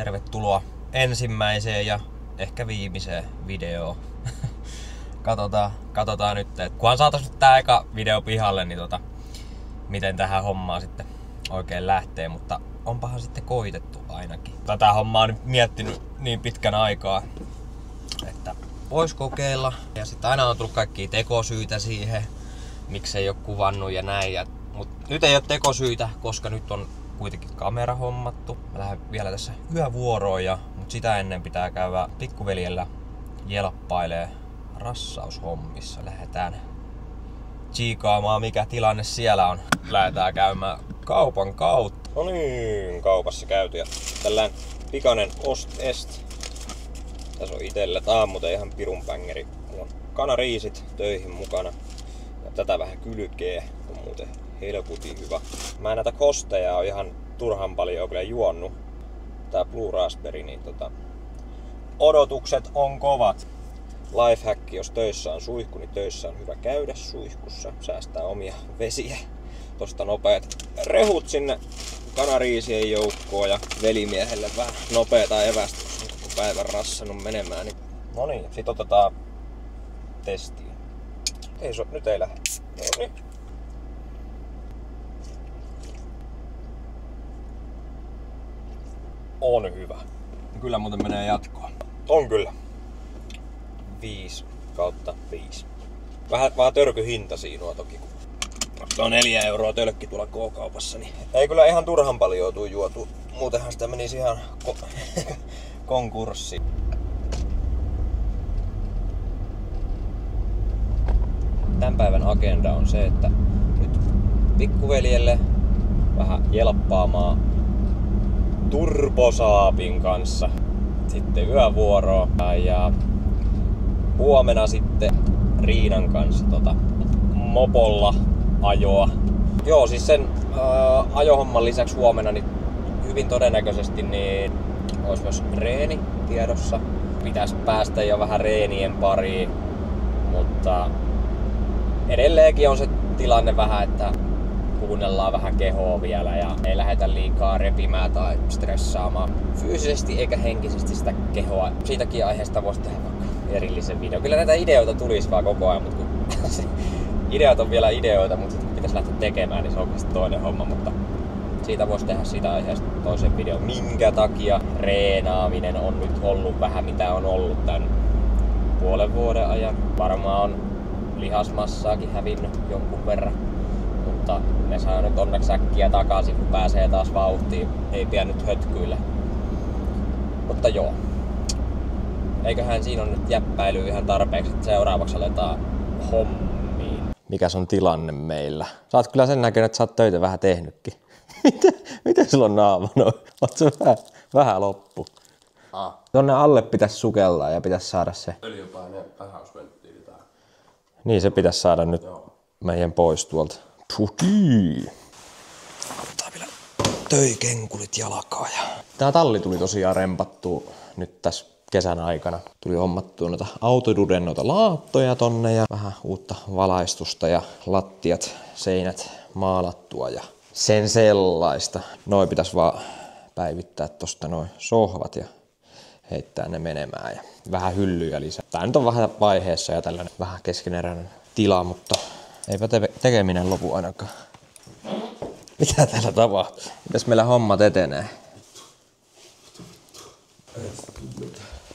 Tervetuloa ensimmäiseen ja ehkä viimeiseen videoon. Katsotaan nyt, että kunhan saatais nyt tää eka video pihalle, niin miten tähän hommaan sitten oikein lähtee, mutta onpahan sitten koitettu ainakin. Tätä hommaa on nyt miettinyt niin pitkän aikaa, että vois kokeilla. Ja sitten aina on tullut kaikkia tekosyitä siihen, miksei oo kuvannut ja näin. Mut nyt ei oo tekosyitä, koska nyt on kuitenkin kamera hommattu. Mä lähden vielä tässä yövuoroon, mut sitä ennen pitää käydä pikkuveljellä jelppailee rassaushommissa. Lähdetään tsiikaamaan mikä tilanne siellä on. Lähdetään käymään kaupan kautta. No niin, kaupassa käyty ja tällään pikainen ost-est. Tässä on itellä. Tää on muuten ihan pirun pängeri. Mulla on kanariisit töihin mukana. Ja tätä vähän kylkee. On muuten helkutin hyvä. Mä en näitä kosteja on ihan turhan paljon kyllä juonut. Tää Blue Raspberry, niin odotukset on kovat. Lifehack, jos töissä on suihku, niin töissä on hyvä käydä suihkussa. Säästää omia vesiä. Tosta nopeat rehut sinne kanariisien joukkoon ja velimiehelle vähän nopeata evästä, kun on koko päivän rassannut menemään. Niin... No niin, sit otetaan testiin. Nyt ei lähde. Noniin. On hyvä. Kyllä muuten menee jatkoon. On kyllä. 5/5. Vähän törkyhinta siinä toki, kun se on 4 € tölkki tuolla K-kaupassa, niin ei kyllä ihan turhan paljon joutuu juotu. Muutenhan sitä menisi ihan konkurssiin. Tämän päivän agenda on se, että nyt pikkuveljelle vähän jelppaamaan turbosaapin kanssa. Sitten yövuoroa ja huomenna sitten Riinan kanssa mopolla ajoa. Joo, siis sen ajohomman lisäksi huomenna niin hyvin todennäköisesti niin olisi myös reeni tiedossa. Pitäisi päästä jo vähän reenien pariin, mutta edelleenkin on se tilanne vähän, että kuunnellaan vähän kehoa vielä ja ei lähdetä liikaa repimään tai stressaamaan fyysisesti eikä henkisesti sitä kehoa. Siitäkin aiheesta voisi tehdä vaikka erillisen video. Kyllä näitä ideoita tulisi vaan koko ajan, mutta kun ideat on vielä ideoita, mutta sitten pitäisi lähteä tekemään, niin se on oikeasti toinen homma. Mutta siitä voisi tehdä siitä aiheesta toisen videon. Minkä takia reenaaminen on nyt ollut vähän mitä on ollut tämän puolen vuoden ajan. Varmaan on lihasmassaakin hävinnyt jonkun verran. Mutta ne saa nyt onneksi äkkiä takaisin, kun pääsee taas vauhtiin. Ei pidä nyt hötkyillä. Mutta joo. Eiköhän siinä on nyt jäppäily ihan tarpeeksi, että seuraavaksi aletaan hommiin. Mikäs on tilanne meillä? Sä oot kyllä sen näköinen, että sä oot töitä vähän tehnytkin. Miten sulla on naama? No, oot se vähän loppu. Tonne alle pitäisi sukeltaa ja pitäisi saada se öljypaine tasausventtiili tää. Niin se pitäisi saada nyt meidän pois tuolta. Puhii. Ottaa vielä töikenkulit jalkaa. Tää talli tuli tosiaan rempattua nyt tässä kesän aikana. Tuli hommattua noita Autoduden laattoja tonne ja vähän uutta valaistusta ja lattiat, seinät maalattua ja sen sellaista. Noi pitäisi vaan päivittää tosta noin sohvat ja heittää ne menemään ja vähän hyllyjä lisää. Tää nyt on vähän vaiheessa ja tällainen vähän keskeneräinen tila, mutta eipä tekeminen lopu ainakaan. Mitä täällä tapahtuu? Mitäs meillä hommat etenee?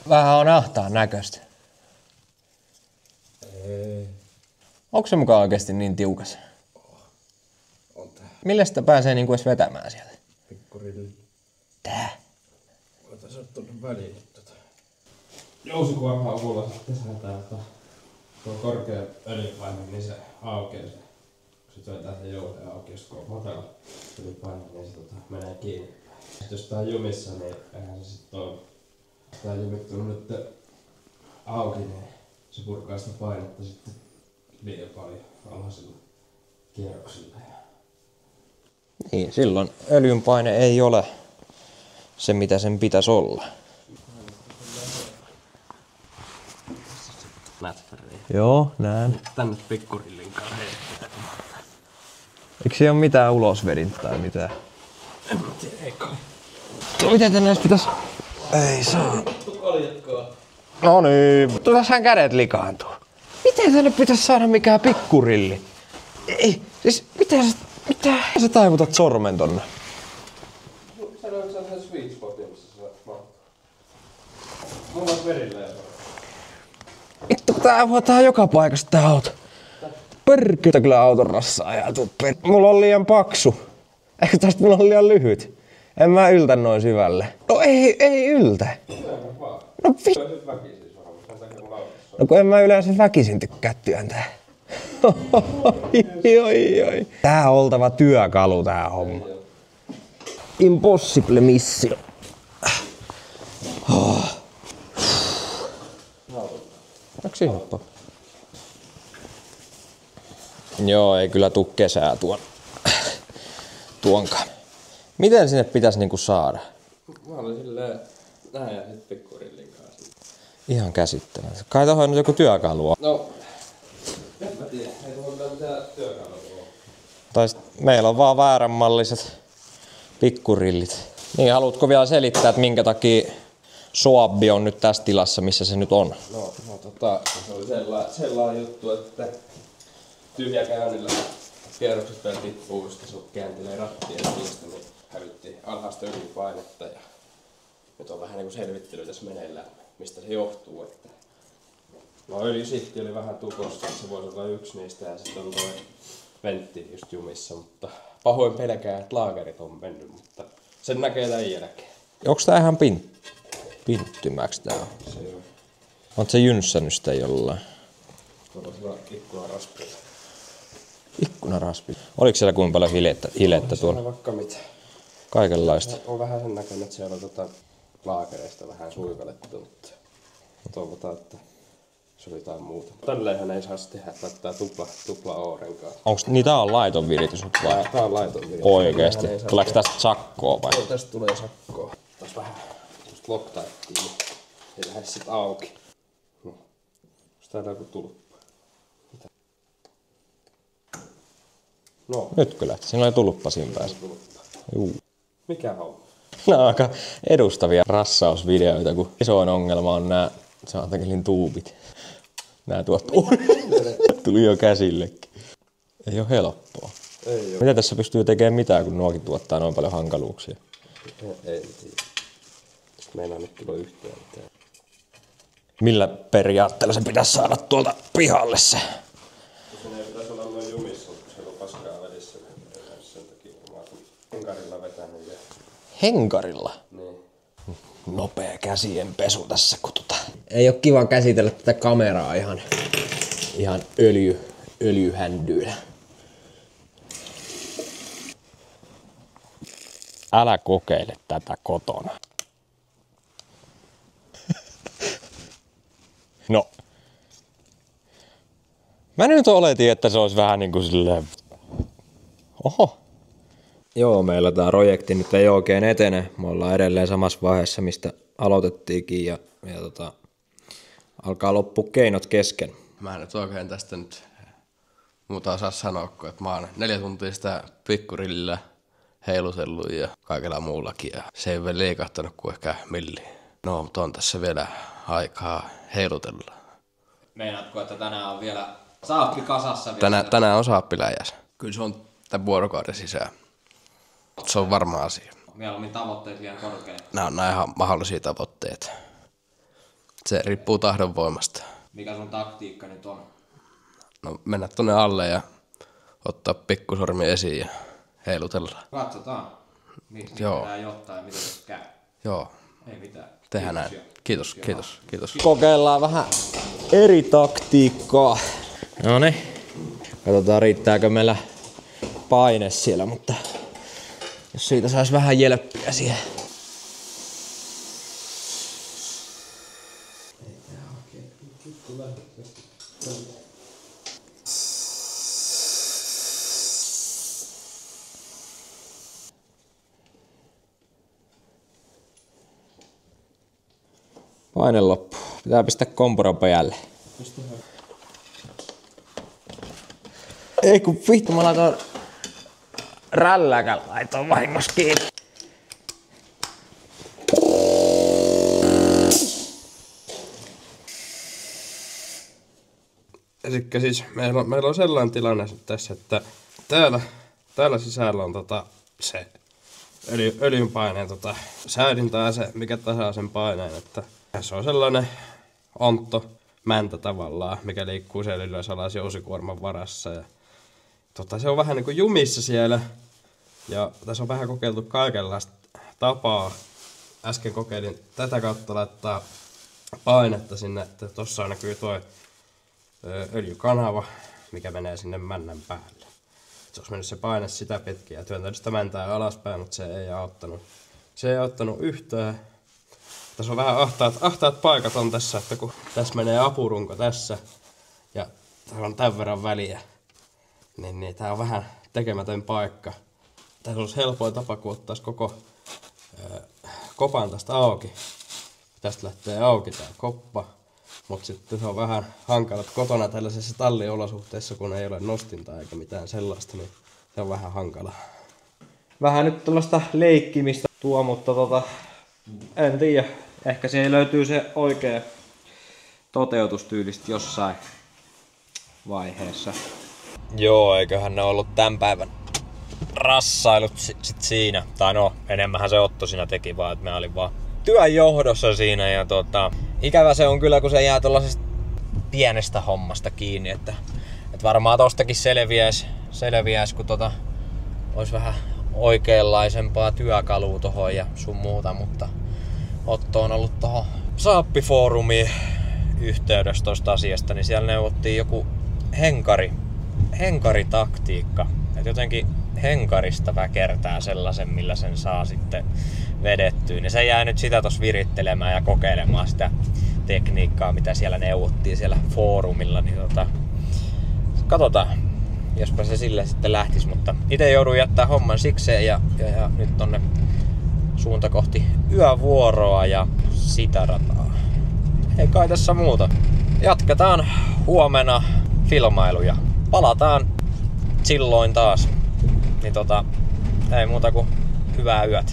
Vähän on ahtaan näköistä. Ei. Onko se mukaan oikeesti niin tiukas? On tää. Millä sitä pääsee niinku edes vetämään sieltä? Pikkurilli. Tää? Voitais ottaa tonne väliin Jousikuvan avulla sitten säätää, että tuo korkea öljypaine, niin se aukeaa se. Sitten vetää se jouteen auki, jos kun on matala öljypaine, niin se menee kiinni. Sitten jos tää on jumissa, niin eihän se sit toimi. Tää on jumittunut nyt auki, niin se purkaa sitä painetta sitten liian paljon alhaisilla kierroksilla. Niin, silloin öljyn paine ei ole se mitä sen pitäisi olla. Joo, näen. Tänne pikkurillin kanssa. Eikö siellä ole mitään ulosvedintä tai mitään? En mä tiedä, ei kai. No miten tänne edes pitäis Ei saa. No niin. Tässähän kädet likaantuu. Miten tänne pitäisi saada mikään pikkurilli? Ei, siis mitä sä taivutat sormen tonne? Sanoinko sä sen sweet spotin, missä sä mahtuu? Mulla on verillä ja Vittu, tää vuotaa joka paikasta tää auto. Perkyltä kyllä auton rassaa ja mulla on liian paksu. Eikö tästä mulla on liian lyhyt? En mä yltä noin syvälle. No ei yltä. No vittu. No kun en mä yleensä väkisin tykkää työntää. Oi. Tää on oltava työkalu tää homma. Impossible mission. Onko siinä helppoa? Joo, ei kyllä tuu kesää tuonkaan. Miten sinne pitäisi niinku saada? Mä olin silleen näin ja sit pikkurillin kanssa. Ihan käsittämätöntä. Kai tohon nyt joku työkalu on. No, en mä tiedä. Ei tuohon mitään työkalua ole. Tai meillä on vaan vääränmalliset pikkurillit. Niin, haluatko vielä selittää, että minkä takia Soabbi on nyt tässä tilassa, missä se nyt on? No se oli sellainen juttu, että tyhjäkäynnillä kierrokset vielä tippuu, sitten sun kääntelee rattia ja niistä, niin hävitti alhaista ylipainetta ja nyt on vähän niinku selvittely tässä meneillään, mistä se johtuu, että no öljysihti oli vähän tukossa, että se voisi olla yksi niistä ja sitten on toi ventti just jumissa, mutta pahoin pelkään, että laakerit on mennyt, mutta sen näkee tämän jälkeen. Onks tää ihan pinttymäks tää on? Se on. Oot se jynssännyt sitä jollain? Tuolla ikkunaraspilla. Ikkunaraspi. Oliko siellä kuinka paljon hilettä tuolla? Vaikka mitä. Kaikenlaista. On vähän sen näköinen, että siellä on laakereista vähän suikalettu, mutta toivotaan, että se oli jotain muuta. Tälleenhän ei saisi tehdä, että laittaa tupla O-renkaan. Onks niitä on laiton viritys nyt vai? Tää on laiton viritys. Oikeesti? Tuleeko tästä sakkoa vai? Joo, tästä tulee sakkoa. Taas vähän just loktaettiin, niin ei lähde sit auki. No. Onks täällä joku tulppa? Mitä? No. Nyt kyllä. Siinä oli tulppa siinä päässä. Juu. Mikä homma? Nämä on aika edustavia rassausvideoita, kun isoin ongelma on nämä saatakelin tuubit. Nää tuli jo käsillekin. Ei oo helppoa. Ei oo. Mitä tässä pystyy tekemään mitään, kun nuokin tuottaa noin paljon hankaluuksia? Ei tiedä. Meillä nyt tulee yhteen mitään. Millä periaatteella se pitäisi saada tuolta pihalle se? Sen ei pitäisi olla noin jumissa, mutta siellä on paskaa välissä, niin sen takia mä oon henkarilla vetänyt. Henkarilla? Niin. Nopea käsienpesu tässä, kun ei oo kiva käsitellä tätä kameraa ihan öljyhändyillä. Älä kokeile tätä kotona. No. Mä nyt oletin, että se olisi vähän niinku silleen... Oho. Joo, meillä tää projekti nyt ei oikein etene. Me ollaan edelleen samassa vaiheessa, mistä aloitettiinkin ja alkaa loppua keinot kesken. Mä en nyt oikein tästä nyt muuta osaa sanoa, kun että mä oon 4 tuntia sitä pikkurillillä heilutellut ja kaikella muullakin. Ja se ei vielä liikahtanut kuin ehkä milli. No, mutta on tässä vielä aikaa heilutella. Meinaatko, että tänään on vielä saappi kasassa vielä? Tänään on saappiläjäs. Kyllä se on tämän vuorokauden sisään. Se on varma asia. Mieluummin tavoitteet liian korkeat. Nämä on ihan mahdollisia tavoitteita. Se riippuu tahdonvoimasta. Mikä sun taktiikka nyt on? No mennä tonne alle ja ottaa pikkusormi esiin ja heilutella. Katsotaan. Mistä pitää johtaa ja miten se käy. Joo. Ei mitään. Tehdään näin. Kiitos. Kokeillaan vähän eri taktiikkaa. Noniin. Katsotaan riittääkö meillä paine siellä, mutta jos siitä saisi vähän jelppiä siihen. Paine loppu. Pitää pistää kompuro päälle. Ei kun vittu, mä laitoin rälläkän laitoin vahingossa kiinni. Elikkä siis meillä on sellainen tilanne tässä, että täällä sisällä on se öljynpaineen säädintä ja se, mikä tasaa sen paineen, että se on sellainen ontto mäntä tavallaan, mikä liikkuu siellä ylös alas jousikuorman varassa. Ja se on vähän niin kuin jumissa siellä. Ja tässä on vähän kokeiltu kaikenlaista tapaa. Äsken kokeilin tätä kautta laittaa painetta sinne, että tossa näkyy tuo öljykanava, mikä menee sinne männän päälle. Se olisi mennyt se paine sitä pitkin ja työntänyt sitä mäntää alaspäin, mutta se ei auttanut. Se ei auttanut yhtään. Tässä on vähän ahtaat paikat on tässä, että kun tässä menee apurunko tässä ja täällä on tämän verran väliä, niin tää on vähän tekemätön paikka. Tässä olisi helpoin tapa, kun ottaisi koko kopan tästä auki. Tästä lähtee auki tää koppa, mutta sitten se on vähän hankalat kotona tällaisessa talliolosuhteessa, kun ei ole nostinta eikä mitään sellaista, niin se on vähän hankala. Vähän nyt tällaista leikkimistä tuo, mutta en tiedä. Ehkä siihen löytyy se oikea toteutustyylistä jossain vaiheessa. Joo, eiköhän ne ollut tämän päivän rassailut sit siinä. Tai no, enemmänhän se Otto siinä teki vaan, että mä olin vaan työn johdossa siinä. Ja ikävä se on kyllä, kun se jää tuollaisesta pienestä hommasta kiinni. Että varmaan tostakin selviäis kun olisi vähän oikeanlaisempaa työkalua tohon ja sun muuta, mutta Otto on ollut tohon Saappi-foorumiin yhteydessä tosta asiasta, niin siellä neuvottiin joku henkaritaktiikka. Et jotenkin henkarista väkertää sellaisen, millä sen saa sitten vedettyä. Niin se jää nyt sitä tossa virittelemään ja kokeilemaan sitä tekniikkaa, mitä siellä neuvottiin siellä foorumilla. Niin katsotaan, jospa se sille sitten lähtis. Mutta itse joudun jättää homman sikseen ja nyt tonne suunta kohti yövuoroa ja sitä rataa. Ei kai tässä muuta. Jatketaan huomenna filmailuja. Palataan silloin taas. Niin ei muuta kuin hyvää yötä.